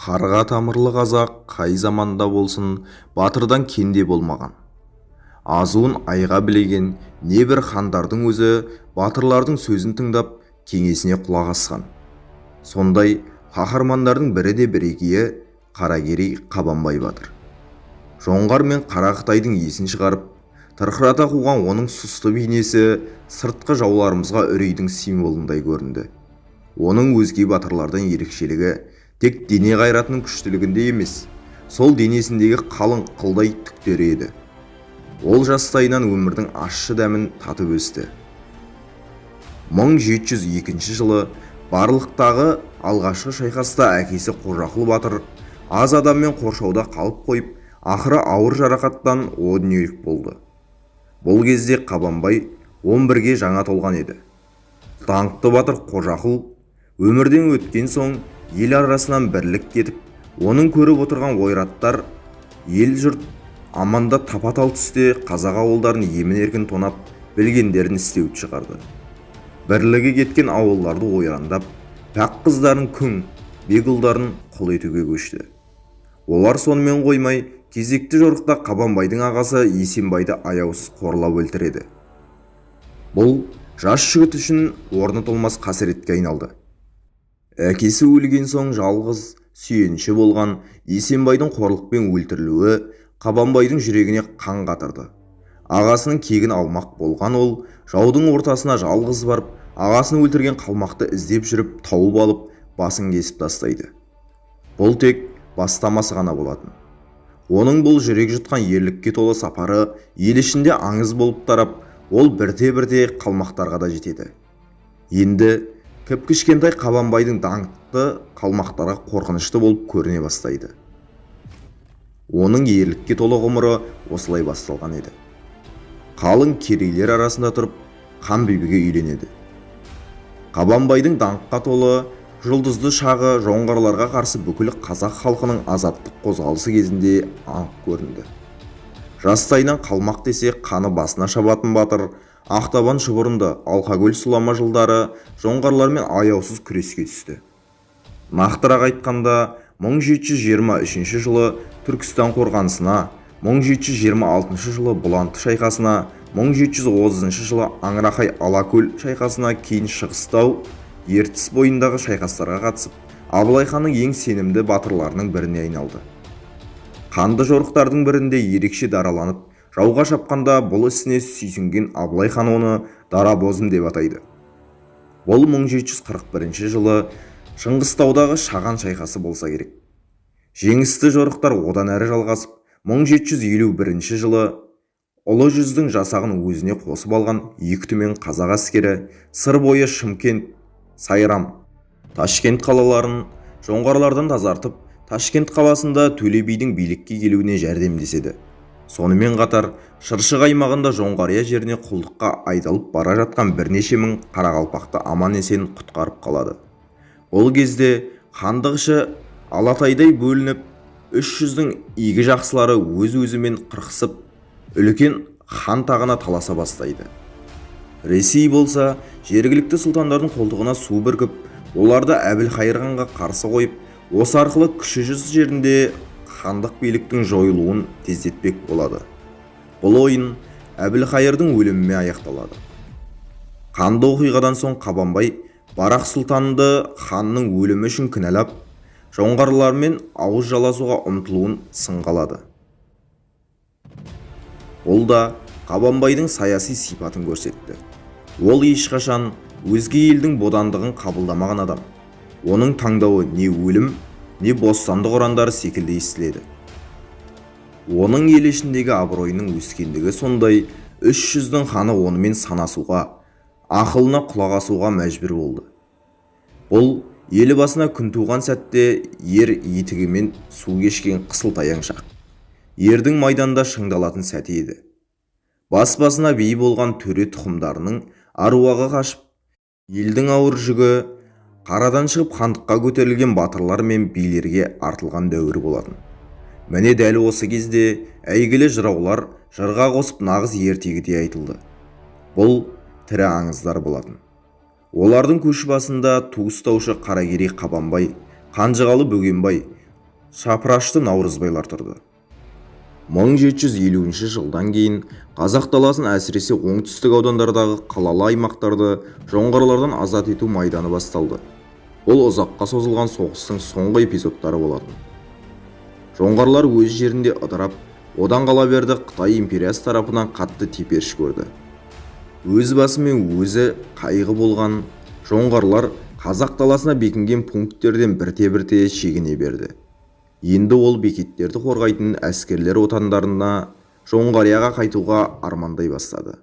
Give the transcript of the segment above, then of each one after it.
Қарға тамырлы қазақ қай заманда болсын батырдан кенде болмаған. Азуын айға білеген небір хандардың өзі батырлардың сөзін тыңдап кеңесіне құлақ асқан. Сондай қаһармандардың бірі де бірегейі Қаракерей Қабанбай батыр. Жоңғар мен Қарақытайдың есін шығарып, тырқырата қуған оның сұсты бейнесі сыртқы жауларымызға үрейдің символындай көрінді. Оның өзге батырлардан ерекшелігі тек дене қайратының күштілігінде емес, сол денесіндегі қалың қылдай түктері еді. Ол жастайынан өмірдің ащы дәмін татып өсті. 1702 жылы Барлықтағы алғашқы шайқаста әкесі Қожақұл батыр аз адаммен қоршауда қалып қойып, ақыры ауыр жарақаттан о дүниелік болды. Бұл кезде Қабанбай 11-ге жаңа толған еді. Даңқты батыр Қожақұл өмірден өткен соң ел арасынан бірлік кетіп, оның көріп отырған ойраттар ел жұрт аманда тапа-тал түсте қазақ ауылдарын емін-еркін тонап, білгендерін істеуді шығарды. Бірлігі кеткен ауылдарды ойрандап, пәк қыздарын күң, бек ұлдарын құл етуге көшті. Олар сонымен қоймай, кезекті жорықта Қабанбайдың ағасы Есенбайды аяусыз қорлап өлтіреді. Бұл жас жігіт үшін орны толмас қасіретке айналды. Әкесі өлген соң жалғыз сүйеніші болған Есенбайдың қорлықпен өлтірілуі Қабанбайдың жүрегіне қан қатырды. Ағасының кегін алмақ болған ол, жаудың ортасына жалғыз барып, ағасын өлтірген қалмақты іздеп жүріп, тауып алып, басын кесіп тастайды. Бұл тек бастамасы ғана болатын. Оның бұл жүрек жұтқан ерлікке толы сапары ел ішінде аңыз болып тарап, ол бірте-бірте қалмақтарға да жетеді. Енді кіп-кішкентай Қабанбайдың даңқты қалмақтарға қорқынышты болып көріне бастайды. Оның ерлікке толы ғұмыры осылай басталған еді. Қалың керейлер арасында тұрып, хан бибіге үйленеді. Қабанбайдың даңққа толы жұлдызды шағы жоңғарларға қарсы бүкіл қазақ халқының азаттық қозғалысы кезінде анық көрінді. Жастайынан қалмақ десе қаны басына шабатын батыр Ақтабан шұбырынды Алқакөл сұлама жылдары жоңғарлармен аяусыз күреске түсті. Нақтырақ айтқанда 1723 жылы Түркістан қорғанысына, 1726 жылы Бұланты шайқасына, 1730 жылы Аңырақай Алакөл шайқасына, кейін Шығыстау, Ертіс бойындағы шайқастарға қатысып, Абылай ханның ең сенімді батырларының біріне айналды. Қанды жорықтардың бірінде ерекше дараланып, жауға шапқанда бұл ісіне сүйсінген Абылай хан оны Дарабозым деп атайды. Бұл 1741 жылы Шыңғыстаудағы Шаған шайқасы болса керек. Жеңісті жорықтар одан әрі жалғасып, 1751 жылы Ұлы жүздің жасағын өзіне қосып алған екі түмен қазақ әскері сыр бойы Шымкент, Сайрам, Ташкент қалаларын жоңғарлардан тазартып, Ташкент қаласында Төле бидің билікке келуіне жәрдемдеседі. Сонымен қатар Шыршық аймағында Жоңғария жеріне құлдыққа айдалып бара жатқан бірнеше мың қарақалпақты аман-есен құтқарып қалады. Ол кезде хандық іші алатайдай бөлініп, 300-дің игі жақсылары өз-өзімен қырқысып, үлкен хан тағына таласа бастайды. Ресей болса, жергілікті сұлтандардың қолтығына су бүркіп, оларды Әбілқайыр ханға қарсы қойып, осы арқылы кіші жүз жерінде хандық биліктің жойылуын тездетпек болады. Бұл ойын Әбілқайырдың өлімімен аяқталады. Қанды оқиғадан соң Қабанбай Барақ сұлтанды ханның өлімі үшін кінәлап, жоңғарлармен ауыз жаласуға ұмтылуын сынға алады. Ол да Қабанбайдың саяси сипатын көрсетті. Ол ешқашан өзге елдің бодандығын қабылдамаған адам. Оның таңдауы не өлім, не бостандық ұрандары секілді естіледі. Оның ел ішіндегі абыройының өскендігі сондай, 300-дің ханы онымен санасуға, ақылына құлақ асуға мәжбүр болды. Бұл елі басына күн туған сәтте ер етігімен су кешкен қысылтаяң шақ. Ердің майданда шыңдалатын сәті еді. Бас-басына бей болған төре тұқымдарының аруағы қашып, елдің ауыр жүгі қарадан шығып хандыққа көтерілген батырлар мен билерге артылған дәуір болатын. Міне дәл осы кезде әйгілі жыраулар жырға қосып нағыз ертегіде айтылды. Бұл тірі аңыздар болатын. Олардың көш басында туыстаушы Қаракерей Қабанбай, Қанжығалы Бөгенбай, шапырашты наурызбайлар тұрды. 1750 жылдан кейін қазақ даласын әсіресе оңтүстік аудандардағы қалалы аймақтарды жоңғарлардан азат ету майданы басталды. Бұл ұзаққа созылған соғыстың соңғы эпизодтары болатын. Жоңғарлар өз жерінде ыдырап, одан қала берді Қытай империясы тарапынан қатты теперіш көрді. Өз басымен өзі қайғы болған жоңғарлар қазақ даласына бекінген пункттерден бірте-бірте шегіне берді. Енді ол бекеттерді қорғайтын әскерлер отандарына Жоңғарияға қайтуға армандай бастады.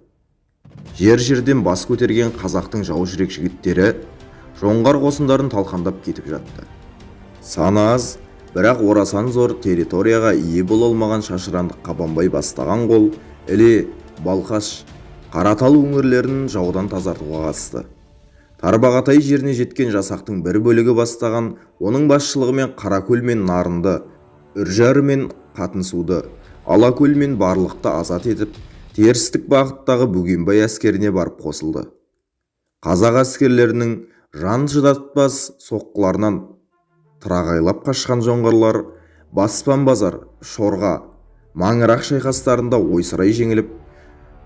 Жер-жерден бас көтерген қазақтың жаужүрек жігіттері жоңғар қосындарын талқандап кетіп жатты. Саны аз, бірақ орасан зор территорияға ие бола алмаған шашырандық Қабанбай бастаған қол Іле, Балқаш, Қаратал өңірлерін жаудан тазартуға қатысты. Тарбағатай жеріне жеткен жасақтың бір бөлігі бастаған оның басшылығымен Қаракөл мен Нарынды, Үржар мен Қатынсуды, Алакөл мен Барлықты азат етіп, терістік бағыттағы Бөгенбай әскеріне барып қосылды. Қазақ әскерлерінің жан шыдатпас соққыларынан тырағайлап қашқан жоңғарлар Баспан базар, Шорға, Маңырақ шайқастарында ойсырай жеңіліп,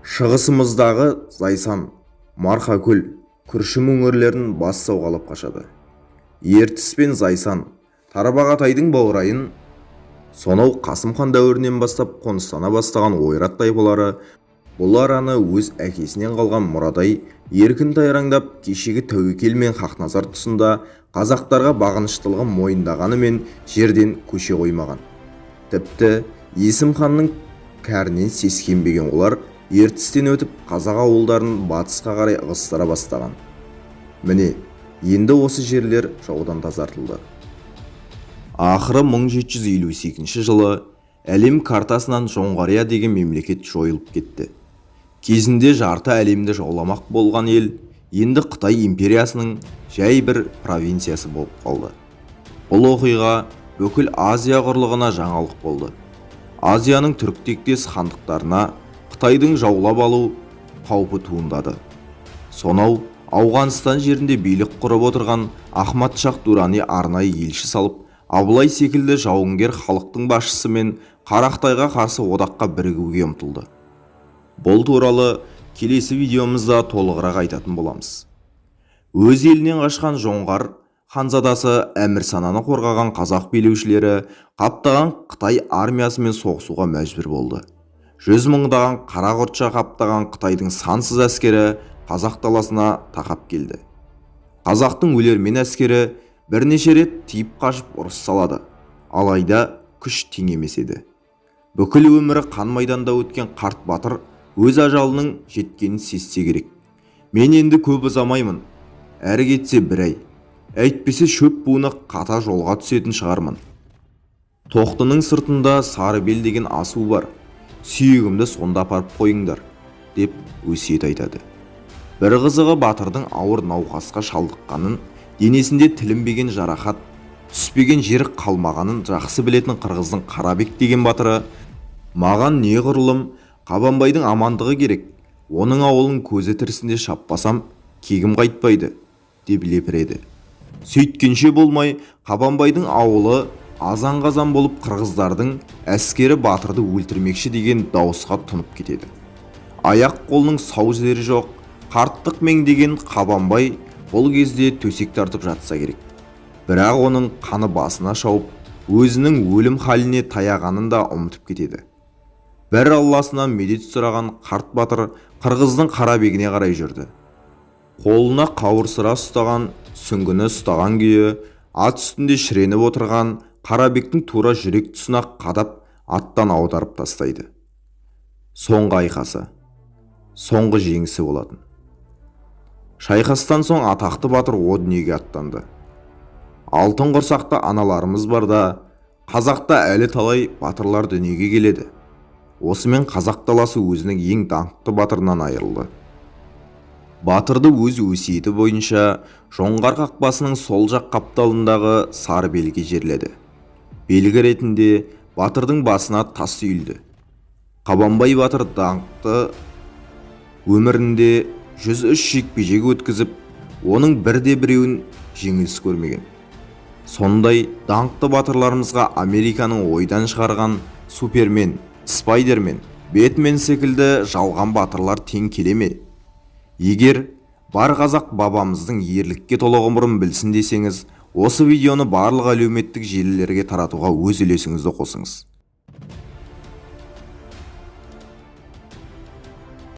шығысымыздағы Зайсан, Марқакөл, Күршім өңірлерін бас сауғалап қашады. Ертіс пен Зайсан, Тарбағатайдың баурайын сонау Қасым хан дәуірінен бастап қоныстана бастаған ойрат тайпалары бұл араны өз әкесінен қалған мұрадай еркін тайраңдап, кешегі Тәуекел мен Хақназар тұсында қазақтарға бағыныштылығын мойындағанымен жерден көше қоймаған. Тіпті Есім ханның кәрінен сескенбеген олар ертістен өтіп қазақ ауылдарын батысқа қарай ығыстыра бастаған. Міне, енді осы жерлер жаудан тазартылды. Ақыры 1758 жылы әлем картасынан Жоңғария деген мемлекет жойылып кетті. Кезінде жарты әлемді жауламақ болған ел енді Қытай империясының жай бір провинциясы болып қалды. Бұл оқиға бүкіл Азия құрлығына жаңалық болды. Азияның түріктектес хандықтарына Қытайдың жаулап алу қаупі туындады. Сонау Ауғанстан жерінде билік құрып отырған Ахмад Шах Дурани арнайы елші салып, Абылай секілді жауынгер халықтың басшысымен Қарақытайға қарсы одаққа бірігуге ұмтылды. Бұл туралы келесі видеомызда толығырақ айтатын боламыз. Өз елінен қашқан жоңғар ханзадасы Әмірсананы қорғаған қазақ билеушілері қаптаған Қытай армиясымен соғысуға мәжбүр болды. 100 мыңдаған қара құртша қаптаған Қытайдың сансыз әскері қазақ даласына тақап келді. Қазақтың өлермен әскері бірнеше рет тиіп қашып ұрыс салады, алайда күш тең емес еді. Бүкіл өмірі қан майданда өткен қарт батыр өз ажалының жеткенін сезсе керек. Мен енді көп ұзамаймын, әрі кетсе бір ай, әйтпесе шөп буыны қата жолға түсетін шығармын. Тоқтының сыртында Сарыбел деген асу бар, сүйегімді сонда апарып қойыңдар, деп өсиет айтады. Бір қызығы батырдың ауыр науқасқа шалдыққанын, денесінде тілінбеген жарақат, түспеген жер қалмағанын жақсы білетін қырғыздың Қарабек деген батыры, маған не ғұрлым, Қабанбайдың амандығы керек, оның ауылын көзі тірісінде шаппасам, кегім қайтпайды, деп лепіреді. Сөйткенше болмай, Қабанбайдың ауылы азан-қазан болып қырғыздардың әскері батырды өлтірмекші деген дауысқа тұнып кетеді. Аяқ қолының сау жері жоқ, қарттық меңдеген Қабанбай бұл кезде төсек тартып жатса керек. Бірақ оның қаны басына шауып, өзінің өлім халіне таяғанын да ұмытып кетеді. Бір Алласынан медет сұраған қарт батыр қырғыздың Қарабегіне қарай жүрді. Қолына қауырсыра ұстаған, сүңгіні ұстаған күйі, ат үстінде шіреніп отырған Қарабектің тура жүрек тұсына қадап аттан аударып тастайды. Соңғы айқасы, соңғы жеңісі болатын. Шайқастан соң атақты батыр о дүниеге аттанды. Алтын құрсақта аналарымыз барда, қазақта әлі талай батырлар дүниеге келеді. Осымен қазақ даласы өзінің ең даңқты батырынан айырылды. Батырды өз өсиеті бойынша жоңғар қақпасының сол жақ қапталындағы Сарыбелге жерледі. Белгі ретінде батырдың басына тас үйілді. Қабанбай батыр даңқты өмірінде 103 жекпе-жек өткізіп, оның бірде-біреуін жеңіліс көрмеген. сондай даңқты батырларымызға Американың ойдан шығарған Супермен, Спайдермен, Бэтмен секілді жалған батырлар тең келе ме? Егер бар қазақ бабамыздың ерлікке толы ғұмырын білсін десеңіз, осы видеоны барлық әлеуметтік желілерге таратуға өз үлесіңізді қосыңыз.